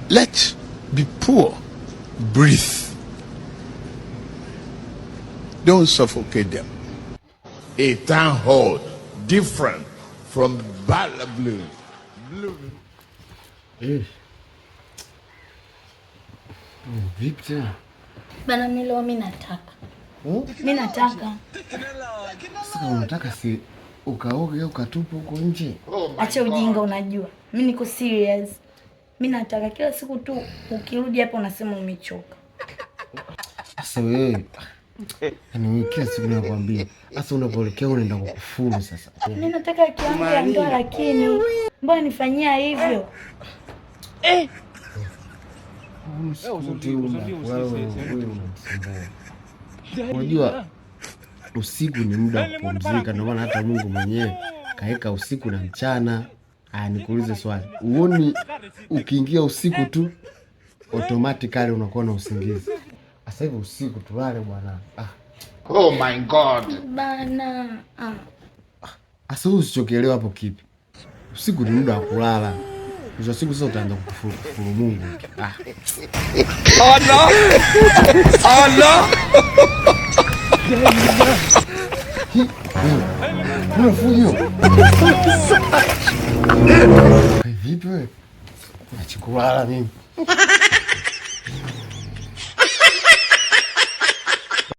Let the poor breathe. Don't suffocate them. A town hall different from Bala Blue. Vipi tena? Bana Milo, mimi nataka. Mimi nataka. Sasa unataka si ukaoge au ukatupa huko nje? Acha ujinga, unajua. Mimi niko serious. Mimi nataka kila siku tu ukirudi hapa unasema umechoka. Sasa wewe yaani kila siku nakwambia. Sasa unapoelekea unaenda kukufuru sasa. Mimi nataka kiwango ya ndoa, lakini mbona nifanyia hivyo? Unajua usiku ni muda wa kupumzika, ndio maana hata Mungu mwenyewe kaeka usiku na mchana. Aya, nikuulize swali. Uoni ukiingia usiku tu automatically unakuwa na usingizi? Sasa hivi usiku tulale bwana. Oh my God. Bana. Sasa usichokielewa hapo kipi? Usiku ni muda wa kulala. Hizo siku sasa utaanza kukufuru Mungu. Oh no. Oh no. Unafujo. Vipi wewe? Nachikulala mimi.